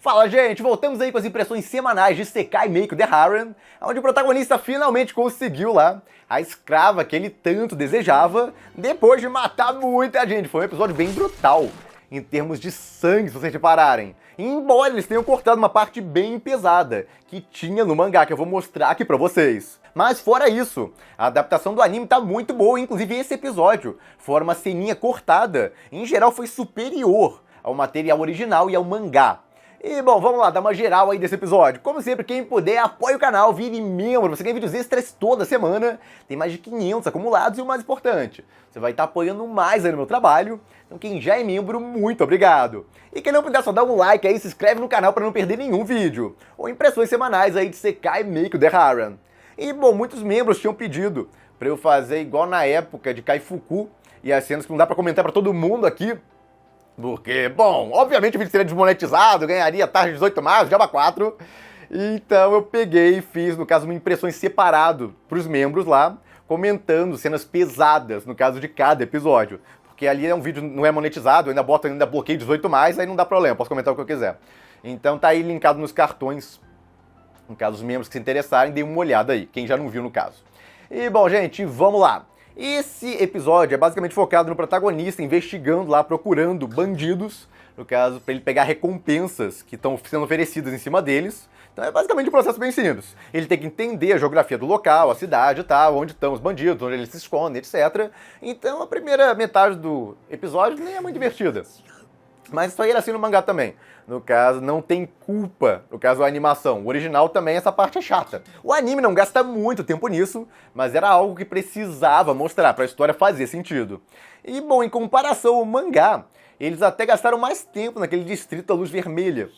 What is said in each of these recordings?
Fala, gente! Voltamos aí com as impressões semanais de Sekai Make the Harem, onde o protagonista finalmente conseguiu lá a escrava que ele tanto desejava, depois de matar muita gente. Foi um episódio bem brutal, em termos de sangue, se vocês repararem. Embora eles tenham cortado uma parte bem pesada, que tinha no mangá, que eu vou mostrar aqui pra vocês. Mas fora isso, a adaptação do anime tá muito boa, inclusive esse episódio, fora uma ceninha cortada, em geral foi superior ao material original e ao mangá. E bom, vamos lá, dar uma geral aí desse episódio. Como sempre, quem puder, apoie o canal, vire membro, você ganha vídeos extras toda semana, tem mais de 500 acumulados e o mais importante, você vai estar apoiando mais aí no meu trabalho, então quem já é membro, muito obrigado. E quem não puder, só dá um like aí, se inscreve no canal para não perder nenhum vídeo, ou impressões semanais aí de Sekai Make the Harem. E bom, muitos membros tinham pedido para eu fazer igual na época de Kaifuku, e as cenas que não dá para comentar para todo mundo aqui, porque, bom, obviamente o vídeo seria desmonetizado, ganharia taxa de 18 mais, Java 4. Então eu peguei e fiz, no caso, uma impressões separado para os membros lá, comentando cenas pesadas, no caso de cada episódio. Porque ali é um vídeo, não é monetizado, eu ainda bloqueio 18 mais, aí não dá problema, posso comentar o que eu quiser. Então tá aí linkado nos cartões, no caso, os membros que se interessarem, dêem uma olhada aí, quem já não viu no caso. E bom, gente, vamos lá. Esse episódio é basicamente focado no protagonista investigando lá, procurando bandidos, no caso, para ele pegar recompensas que estão sendo oferecidas em cima deles. Então é basicamente um processo bem simples. Ele tem que entender a geografia do local, a cidade e tal, onde estão os bandidos, onde eles se escondem, etc. Então a primeira metade do episódio nem é muito divertida. Mas isso aí era assim no mangá também. No caso, não tem culpa, no caso, a animação. O original também, essa parte é chata. O anime não gasta muito tempo nisso, mas era algo que precisava mostrar para a história fazer sentido. E, bom, em comparação ao mangá, eles até gastaram mais tempo naquele distrito da Luz Vermelha,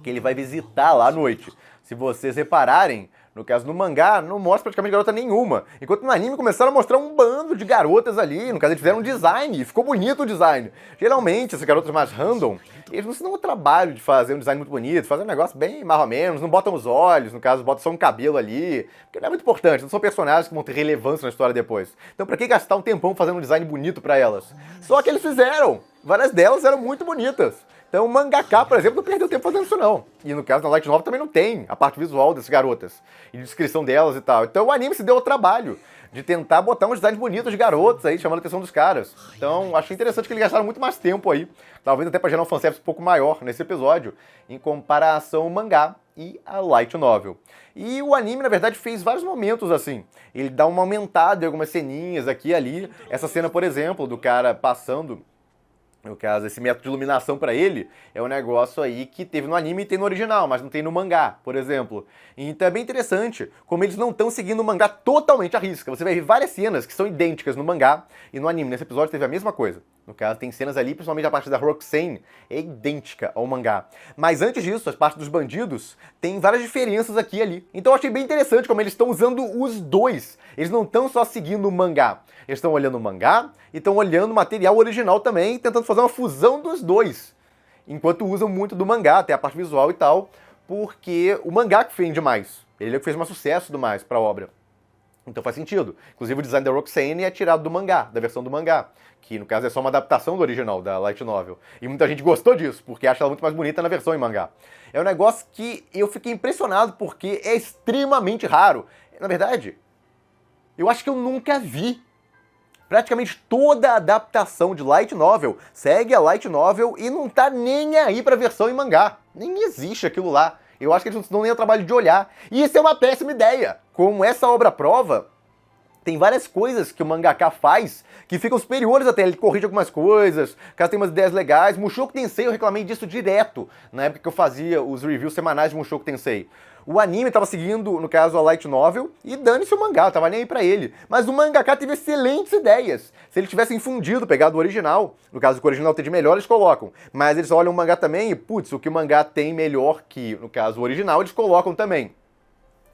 que ele vai visitar lá à noite. Se vocês repararem, no caso, no mangá, não mostra praticamente garota nenhuma. Enquanto no anime começaram a mostrar um bando de garotas ali. No caso, eles fizeram um design, e ficou bonito o design. Geralmente, essas garotas mais random, eles não se dão o trabalho de fazer um design muito bonito, fazer um negócio bem mais ou menos, não botam os olhos, no caso, botam só um cabelo ali, porque não é muito importante, não são personagens que vão ter relevância na história depois. Então, pra que gastar um tempão fazendo um design bonito pra elas? Só que eles fizeram! Várias delas eram muito bonitas. Então o mangaka, por exemplo, não perdeu tempo fazendo isso não. E no caso da Light Novel também não tem a parte visual dessas garotas. E descrição delas e tal. Então o anime se deu ao trabalho de tentar botar uns designs bonitos de garotas aí, chamando a atenção dos caras. Então achei interessante que eles gastaram muito mais tempo aí. Talvez até pra gerar um fanservice um pouco maior nesse episódio, em comparação ao mangá e a Light Novel. E o anime, na verdade, fez vários momentos assim. Ele dá uma aumentada em algumas ceninhas aqui e ali. Essa cena, por exemplo, do cara passando... No caso, esse método de iluminação pra ele é um negócio aí que teve no anime e tem no original, mas não tem no mangá, por exemplo. Então é bem interessante como eles não estão seguindo o mangá totalmente à risca. Você vai ver várias cenas que são idênticas no mangá e no anime. Nesse episódio teve a mesma coisa. No caso, tem cenas ali, principalmente a parte da Roxane, é idêntica ao mangá. Mas antes disso, as partes dos bandidos, tem várias diferenças aqui e ali. Então eu achei bem interessante como eles estão usando os dois. Eles não estão só seguindo o mangá. Eles estão olhando o mangá e estão olhando o material original também, tentando fazer uma fusão dos dois. Enquanto usam muito do mangá, até a parte visual e tal, porque o mangá que vende mais. Ele é o que fez mais sucesso do mais pra obra. Então faz sentido. Inclusive o design da Roxane é tirado do mangá, da versão do mangá, que no caso é só uma adaptação do original, da Light Novel. E muita gente gostou disso, porque acha ela muito mais bonita na versão em mangá. É um negócio que eu fiquei impressionado, porque é extremamente raro. Na verdade, eu acho que eu nunca vi. Praticamente toda a adaptação de Light Novel segue a Light Novel e não tá nem aí pra versão em mangá. Nem existe aquilo lá. Eu acho que eles não se dão nem o trabalho de olhar. E isso é uma péssima ideia. Como essa obra prova, tem várias coisas que o mangaka faz que ficam superiores até. Ele corrige algumas coisas, caso tenha umas ideias legais. Mushoku Tensei, eu reclamei disso direto na época que eu fazia os reviews semanais de Mushoku Tensei. O anime tava seguindo, no caso, a Light Novel, e dane-se o mangá, tava nem aí pra ele. Mas o mangaka teve excelentes ideias. Se ele tivesse infundido, pegado o original, no caso, o que o original tem de melhor, eles colocam. Mas eles olham o mangá também e, putz, o que o mangá tem melhor que, no caso, o original, eles colocam também.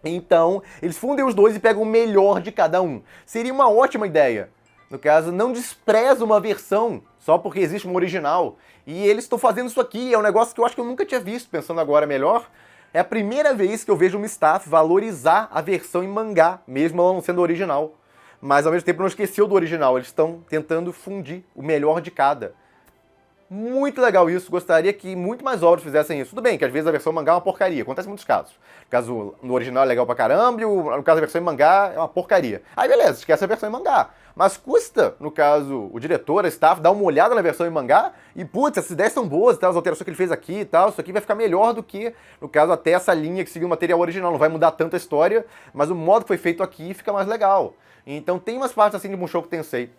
Então, eles fundem os dois e pegam o melhor de cada um. Seria uma ótima ideia. No caso, não despreza uma versão só porque existe um original. E eles estão fazendo isso aqui, é um negócio que eu acho que eu nunca tinha visto, pensando agora melhor. É a primeira vez que eu vejo uma staff valorizar a versão em mangá, mesmo ela não sendo original. Mas ao mesmo tempo não esqueceu do original, eles estão tentando fundir o melhor de cada. Muito legal isso, gostaria que muito mais obras fizessem isso. Tudo bem que às vezes a versão mangá é uma porcaria, acontece em muitos casos. No caso, no original é legal pra caramba e no caso a versão em mangá é uma porcaria. Aí beleza, esquece a versão em mangá. Mas custa, no caso, o diretor, a staff, dar uma olhada na versão em mangá e, putz, essas ideias são boas, tá? As alterações que ele fez aqui e tal, isso aqui vai ficar melhor do que, no caso, até essa linha que seguiu o material original. Não vai mudar tanto a história, mas o modo que foi feito aqui fica mais legal. Então tem umas partes assim de Mushoku Tensei,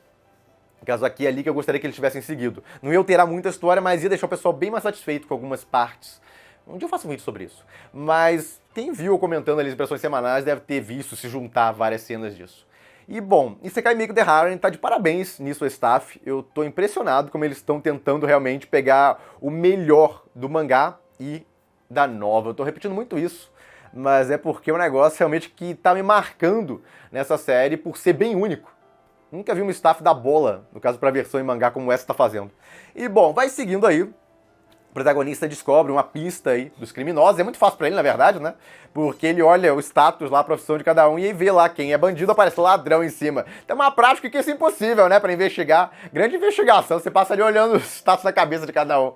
caso aqui e ali, que eu gostaria que eles tivessem seguido. Não ia alterar muito a história, mas ia deixar o pessoal bem mais satisfeito com algumas partes. Um dia eu faço um vídeo sobre isso. Mas quem viu comentando ali as impressões semanais deve ter visto se juntar várias cenas disso. E bom, Isekai Meiko The Harem tá de parabéns nisso a staff. Eu tô impressionado como eles estão tentando realmente pegar o melhor do mangá e da nova. Eu tô repetindo muito isso, mas é porque é um negócio realmente que tá me marcando nessa série por ser bem único. Nunca vi um staff dar bola, no caso pra versão em mangá, como essa tá fazendo. E bom, vai seguindo aí. O protagonista descobre uma pista aí dos criminosos. É muito fácil pra ele, na verdade, né? Porque ele olha o status lá, a profissão de cada um, e aí vê lá quem é bandido, aparece ladrão em cima. Então é uma prática que isso é impossível, né? Pra investigar. Grande investigação, você passa ali olhando o status na cabeça de cada um.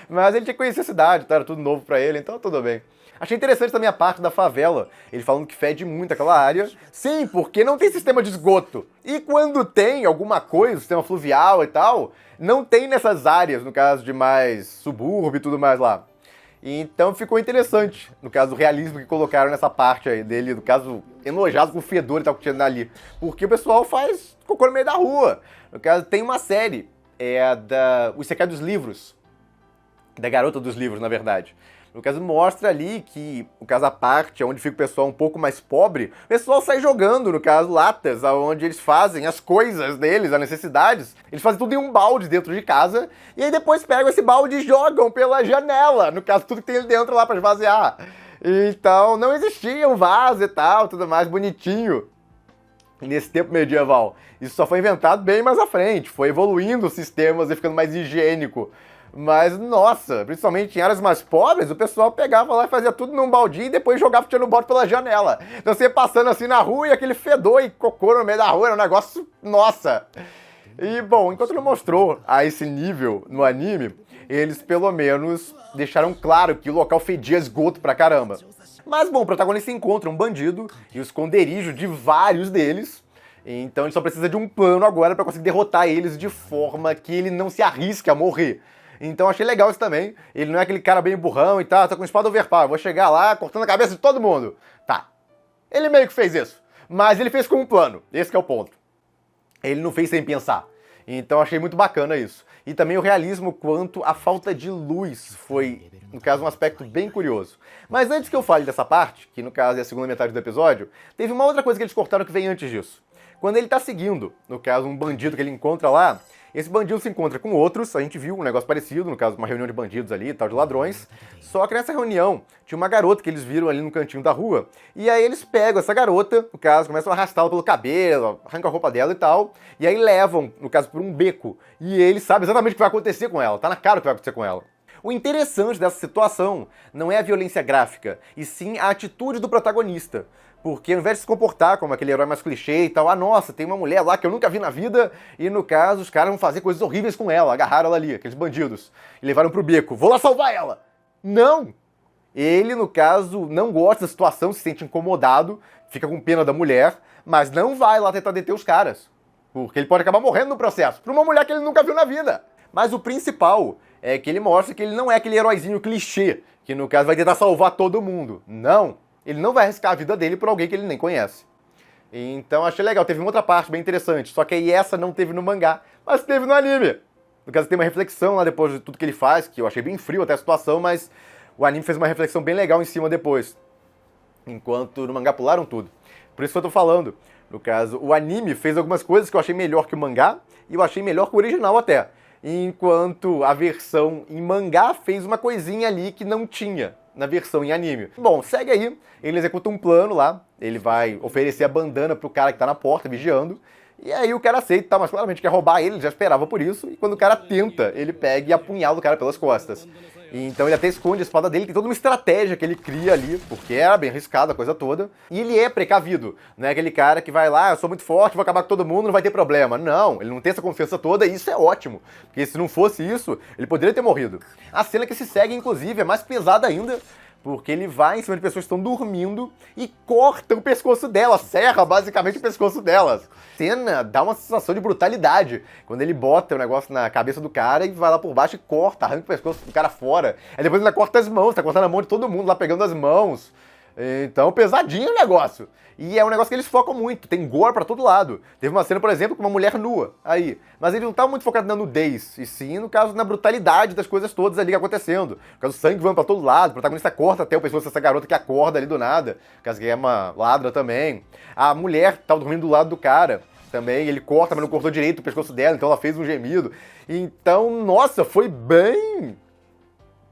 Mas ele tinha que conhecer a cidade, tá? Era tudo novo pra ele, então tudo bem. Achei interessante também a parte da favela, ele falando que fede muito aquela área. Sim, porque não tem sistema de esgoto. E quando tem alguma coisa, sistema fluvial e tal, não tem nessas áreas, no caso de mais subúrbio e tudo mais lá. Então ficou interessante, no caso, o realismo que colocaram nessa parte aí dele, no caso, enojado com o fedor e tal que tinha ali. Porque o pessoal faz cocô no meio da rua. No caso, tem uma série, o Isekai dos livros, da garota dos livros, na verdade. No caso, mostra ali que, no caso, a parte onde fica o pessoal um pouco mais pobre, o pessoal sai jogando, no caso, latas, onde eles fazem as coisas deles, as necessidades. Eles fazem tudo em um balde dentro de casa, e aí depois pegam esse balde e jogam pela janela. No caso, tudo que tem ali dentro lá pra esvaziar. Então, não existia um vaso e tal, tudo mais bonitinho nesse tempo medieval. Isso só foi inventado bem mais à frente, foi evoluindo os sistemas e ficando mais higiênico. Mas, nossa, principalmente em áreas mais pobres, o pessoal pegava lá e fazia tudo num baldinho e depois jogava tirando o balde pela janela. Então você ia passando assim na rua e aquele fedor e cocô no meio da rua, era um negócio, nossa. E, bom, enquanto não mostrou a esse nível no anime, eles pelo menos deixaram claro que o local fedia esgoto pra caramba. Mas, bom, o protagonista encontra um bandido e o esconderijo de vários deles. Então ele só precisa de um plano agora pra conseguir derrotar eles de forma que ele não se arrisque a morrer. Então achei legal isso também. Ele não é aquele cara bem burrão e tal, tá com espada overpower. Vou chegar lá cortando a cabeça de todo mundo. Tá. Ele meio que fez isso. Mas ele fez com um plano. Esse que é o ponto. Ele não fez sem pensar. Então achei muito bacana isso. E também o realismo quanto à falta de luz foi, no caso, um aspecto bem curioso. Mas antes que eu fale dessa parte, que no caso é a segunda metade do episódio, teve uma outra coisa que eles cortaram que vem antes disso. Quando ele tá seguindo, no caso, um bandido que ele encontra lá, esse bandido se encontra com outros, a gente viu um negócio parecido, no caso, uma reunião de bandidos ali, tal, de ladrões, só que nessa reunião tinha uma garota que eles viram ali no cantinho da rua, e aí eles pegam essa garota, no caso, começam a arrastá-la pelo cabelo, arrancam a roupa dela e tal, e aí levam, no caso, por um beco, e ele sabe exatamente o que vai acontecer com ela, tá na cara o que vai acontecer com ela. O interessante dessa situação não é a violência gráfica, e sim a atitude do protagonista. Porque ao invés de se comportar como aquele herói mais clichê e tal, nossa, tem uma mulher lá que eu nunca vi na vida, e no caso os caras vão fazer coisas horríveis com ela, agarraram ela ali, aqueles bandidos, e levaram pro beco, vou lá salvar ela! Não! Ele, no caso, não gosta da situação, se sente incomodado, fica com pena da mulher, mas não vai lá tentar deter os caras. Porque ele pode acabar morrendo no processo, por uma mulher que ele nunca viu na vida. Mas o principal é que ele mostra que ele não é aquele heróizinho clichê, que no caso vai tentar salvar todo mundo. Não! Ele não vai arriscar a vida dele por alguém que ele nem conhece. Então achei legal, teve uma outra parte bem interessante, só que aí essa não teve no mangá, mas teve no anime. No caso tem uma reflexão lá depois de tudo que ele faz, que eu achei bem frio até a situação, mas o anime fez uma reflexão bem legal em cima depois. Enquanto no mangá pularam tudo. Por isso que eu tô falando. No caso, o anime fez algumas coisas que eu achei melhor que o mangá, e eu achei melhor que o original até. Enquanto a versão em mangá fez uma coisinha ali que não tinha na versão em anime. Bom, segue aí, ele executa um plano lá, ele vai oferecer a bandana pro cara que tá na porta vigiando, e aí o cara aceita, tá, mas claramente quer roubar ele já esperava por isso, e quando o cara tenta, ele pega e apunhala o cara pelas costas. Então ele até esconde a espada dele, tem toda uma estratégia que ele cria ali, porque era bem arriscado a coisa toda. E ele é precavido, não é aquele cara que vai lá, eu sou muito forte, vou acabar com todo mundo, não vai ter problema. Não, ele não tem essa confiança toda e isso é ótimo, porque se não fosse isso, ele poderia ter morrido. A cena que se segue, inclusive, é mais pesada ainda, porque ele vai em cima de pessoas que estão dormindo e corta o pescoço delas, serra basicamente o pescoço delas. A cena dá uma sensação de brutalidade, quando ele bota o negócio na cabeça do cara e vai lá por baixo e corta, arranca o pescoço do cara fora. Aí depois ele corta as mãos, tá cortando a mão de todo mundo lá, pegando as mãos. Então, pesadinho o negócio. E é um negócio que eles focam muito, tem gore pra todo lado. Teve uma cena, por exemplo, com uma mulher nua, aí. Mas ele não tá muito focado na nudez, e sim, no caso, na brutalidade das coisas todas ali acontecendo. No caso, o sangue voando pra todo lado, o protagonista corta até o pescoço dessa garota que acorda ali do nada. No caso, que é uma ladra também. A mulher tava dormindo do lado do cara também, ele corta, mas não cortou direito o pescoço dela, então ela fez um gemido. Então, nossa, foi bem...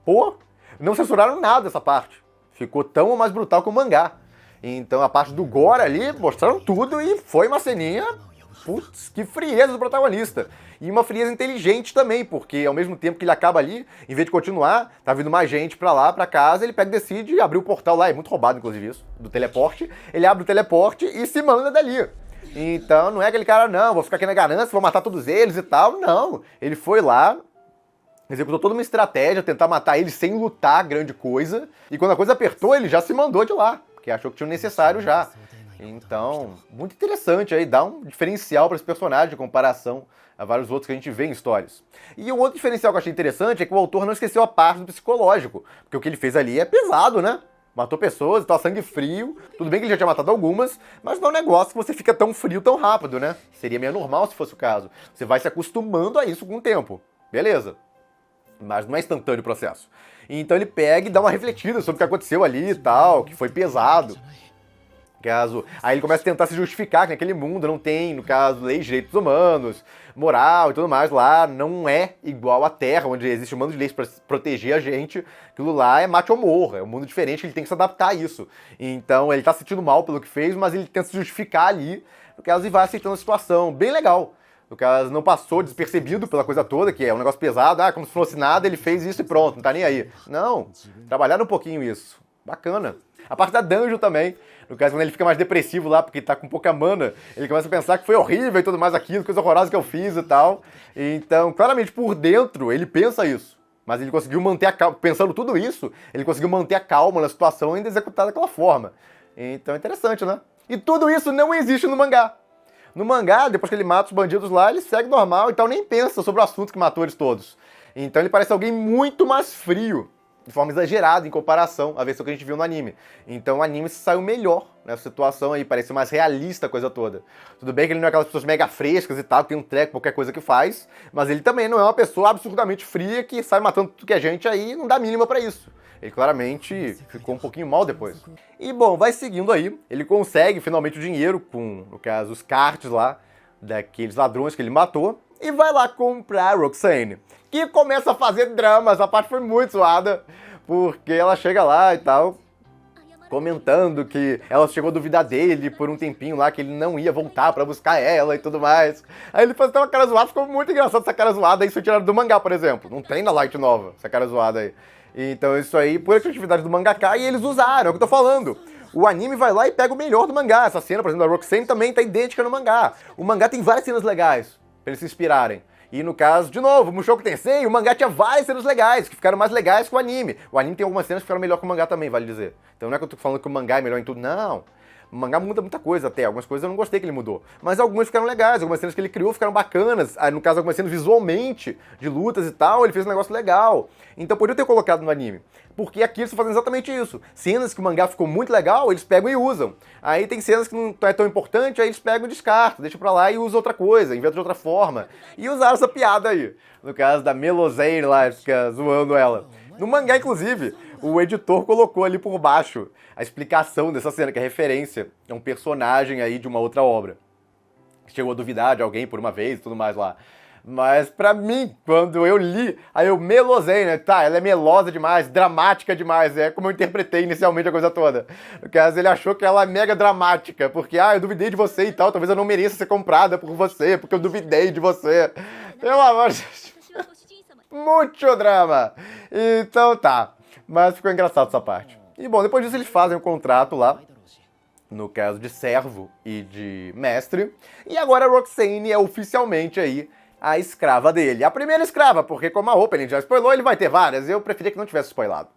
Pô, não censuraram nada essa parte. Ficou tão ou mais brutal que o mangá. Então a parte do gore ali, mostraram tudo e foi uma ceninha, putz, que frieza do protagonista. E uma frieza inteligente também, porque ao mesmo tempo que ele acaba ali, em vez de continuar, tá vindo mais gente pra lá, pra casa, ele pega e decide abrir o portal lá, é muito roubado inclusive isso, do teleporte. Ele abre o teleporte e se manda dali. Então não é aquele cara, não, vou ficar aqui na ganância, vou matar todos eles e tal, não. Ele foi lá, executou toda uma estratégia, tentar matar ele sem lutar grande coisa. E quando a coisa apertou, ele já se mandou de lá, porque achou que tinha o necessário já. Então, muito interessante aí, dá um diferencial para esse personagem em comparação a vários outros que a gente vê em histórias. E um outro diferencial que eu achei interessante é que o autor não esqueceu a parte do psicológico, porque o que ele fez ali é pesado, né? Matou pessoas, tá sangue frio. Tudo bem que ele já tinha matado algumas, mas não é um negócio que você fica tão frio tão rápido, né? Seria meio normal se fosse o caso. Você vai se acostumando a isso com o tempo. Beleza. Mas não é instantâneo o processo. Então ele pega e dá uma refletida sobre o que aconteceu ali e tal, que foi pesado. Aí ele começa a tentar se justificar que naquele mundo não tem, no caso, leis de direitos humanos, moral e tudo mais. Lá não é igual à Terra, onde existe um monte de leis para proteger a gente. Aquilo lá é mate ou morra, é um mundo diferente, ele tem que se adaptar a isso. Então ele tá se sentindo mal pelo que fez, mas ele tenta se justificar ali, no caso, e vai aceitando a situação. Bem legal. No caso, não passou despercebido pela coisa toda, que é um negócio pesado, como se fosse nada, ele fez isso e pronto, não tá nem aí. Não, trabalharam um pouquinho isso. Bacana. A parte da dungeon também, no caso, quando ele fica mais depressivo lá, porque tá com pouca mana, ele começa a pensar que foi horrível e tudo mais aquilo, coisa horrorosa que eu fiz e tal. Então, claramente, por dentro, ele pensa isso. Mas ele conseguiu manter a calma, pensando tudo isso, ele conseguiu manter a calma na situação e ainda executar daquela forma. Então é interessante, né? E tudo isso não existe no mangá. No mangá, depois que ele mata os bandidos lá, ele segue normal, então nem pensa sobre o assunto que matou eles todos. Então ele parece alguém muito mais frio, de forma exagerada em comparação à versão que a gente viu no anime. Então o anime saiu melhor nessa situação aí, parece mais realista a coisa toda. Tudo bem que ele não é aquelas pessoas mega frescas e tal, que tem um treco, qualquer coisa que faz, mas ele também não é uma pessoa absurdamente fria que sai matando tudo que é gente aí e não dá mínima pra isso. Ele claramente ficou um pouquinho mal depois. E bom, vai seguindo aí, ele consegue finalmente o dinheiro com, no caso, os cartes lá, daqueles ladrões que ele matou, e vai lá comprar a Roxane, que começa a fazer drama. Essa parte foi muito zoada, porque ela chega lá e tal, comentando que ela chegou a duvidar dele por um tempinho lá, que ele não ia voltar pra buscar ela e tudo mais. Aí ele faz até uma cara zoada, ficou muito engraçado essa cara zoada, aí isso foi tirado do mangá, por exemplo. Não tem na Light Nova, essa cara zoada aí. Então isso aí, por criatividade do mangaka, e eles usaram, é o que eu tô falando. O anime vai lá e pega o melhor do mangá. Essa cena, por exemplo, da Roxane também tá idêntica no mangá. O mangá tem várias cenas legais, pra eles se inspirarem. E no caso, de novo, Mushoku Tensei, o mangá tinha várias cenas legais, que ficaram mais legais que o anime. O anime tem algumas cenas que ficaram melhor que o mangá também, vale dizer. Então não é que eu tô falando que o mangá é melhor em tudo, não. O mangá muda muita coisa até, algumas coisas eu não gostei que ele mudou. Mas algumas ficaram legais, algumas cenas que ele criou ficaram bacanas. No caso, algumas cenas visualmente, de lutas e tal, ele fez um negócio legal. Então podia ter colocado no anime. Porque aqui eles estão fazendo exatamente isso. Cenas que o mangá ficou muito legal, eles pegam e usam. Aí tem cenas que não é tão importante, aí eles pegam e descartam, deixam pra lá e usam outra coisa, inventam de outra forma. E usaram essa piada aí. No caso da Melozane lá, fica zoando ela. No mangá, inclusive, o editor colocou ali por baixo a explicação dessa cena, que é referência a um personagem aí de uma outra obra. Chegou a duvidar de alguém por uma vez e tudo mais lá. Mas pra mim, quando eu li, aí eu melosei, né? Tá, ela é melosa demais, dramática demais. É como eu interpretei inicialmente a coisa toda. No caso, ele achou que ela é mega dramática, porque, eu duvidei de você e tal, talvez eu não mereça ser comprada por você, porque eu duvidei de você. Pelo amor de Deus. Muito drama! Então tá, mas ficou engraçado essa parte. E bom, depois disso eles fazem um contrato lá, no caso de servo e de mestre, e agora a Roxane é oficialmente aí a escrava dele. A primeira escrava, porque como a opening já spoilou, ele vai ter várias, eu preferia que não tivesse spoilado.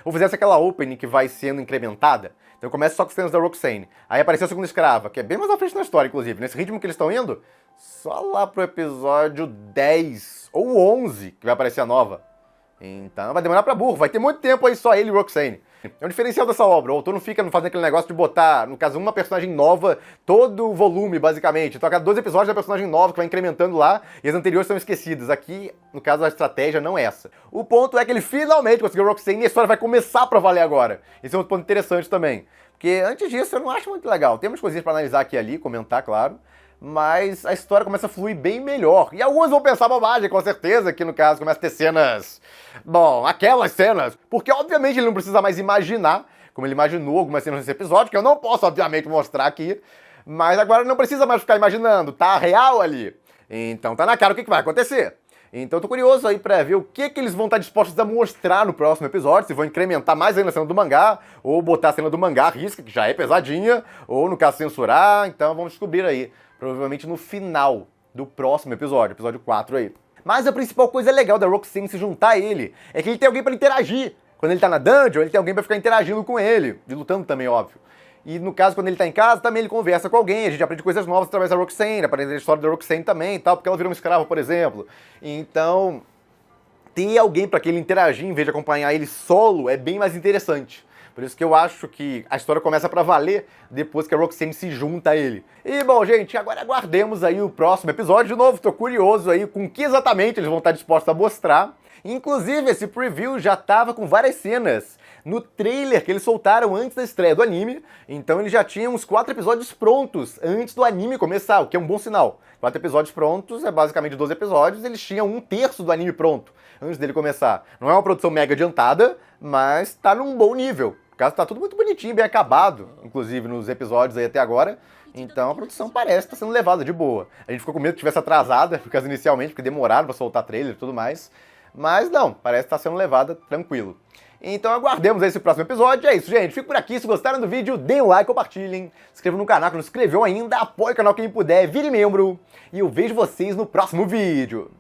Ou fizesse aquela opening que vai sendo incrementada, então começa só com os cenas da Roxane, aí apareceu a segunda escrava, que é bem mais à frente na história, inclusive, nesse ritmo que eles estão indo, só lá pro episódio 10 ou 11 que vai aparecer a nova. Então vai demorar pra burro, vai ter muito tempo aí só ele e Roxane. É um diferencial dessa obra, o autor não fica fazendo aquele negócio de botar, no caso, uma personagem nova, todo o volume, basicamente. Então a cada 2 episódios da personagem nova que vai incrementando lá, e as anteriores são esquecidas. Aqui, no caso, a estratégia não é essa. O ponto é que ele finalmente conseguiu Roxane e a história vai começar pra valer agora. Esse é um ponto interessante também. Porque antes disso eu não acho muito legal. Temos coisinhas pra analisar aqui e ali, comentar, claro. Mas a história começa a fluir bem melhor. E alguns vão pensar bobagem, com certeza, que no caso começa a ter cenas... Bom, aquelas cenas. Porque obviamente ele não precisa mais imaginar, como ele imaginou algumas cenas nesse episódio, que eu não posso obviamente mostrar aqui. Mas agora não precisa mais ficar imaginando, tá real ali. Então tá na cara o que vai acontecer. Então eu tô curioso aí pra ver o que eles vão estar dispostos a mostrar no próximo episódio, se vão incrementar mais ainda a cena do mangá, ou botar a cena do mangá à risca, que já é pesadinha, ou no caso censurar, então vamos descobrir aí, provavelmente no final do próximo episódio, episódio 4 aí. Mas a principal coisa legal da Roxane se juntar a ele é que ele tem alguém pra interagir. Quando ele tá na dungeon, ele tem alguém pra ficar interagindo com ele, e lutando também, óbvio. E no caso, quando ele tá em casa, também ele conversa com alguém, a gente aprende coisas novas através da Roxane, aprende a história da Roxane também e tal, porque ela virou uma escrava, por exemplo. Então, ter alguém para que ele interagir em vez de acompanhar ele solo é bem mais interessante. Por isso que eu acho que a história começa pra valer depois que a Roxane se junta a ele. E bom, gente, agora aguardemos aí o próximo episódio. De novo, tô curioso aí com o que exatamente eles vão estar dispostos a mostrar. Inclusive, esse preview já tava com várias cenas no trailer que eles soltaram antes da estreia do anime, então ele já tinha uns 4 episódios prontos antes do anime começar, o que é um bom sinal. 4 episódios prontos é basicamente 12 episódios, eles tinham 1/3 do anime pronto antes dele começar. Não é uma produção mega adiantada, mas tá num bom nível. No caso, tá tudo muito bonitinho, bem acabado, inclusive nos episódios aí até agora. Então a produção parece estar sendo levada de boa. A gente ficou com medo que tivesse atrasada, por causa inicialmente, porque demoraram pra soltar trailer e tudo mais. Mas não, parece estar sendo levada tranquilo. Então aguardemos esse próximo episódio. É isso, gente. Fico por aqui. Se gostaram do vídeo, deem um like, compartilhem. Se inscrevam no canal que não se inscreveu ainda. Apoie o canal quem puder. Vire membro. E eu vejo vocês no próximo vídeo.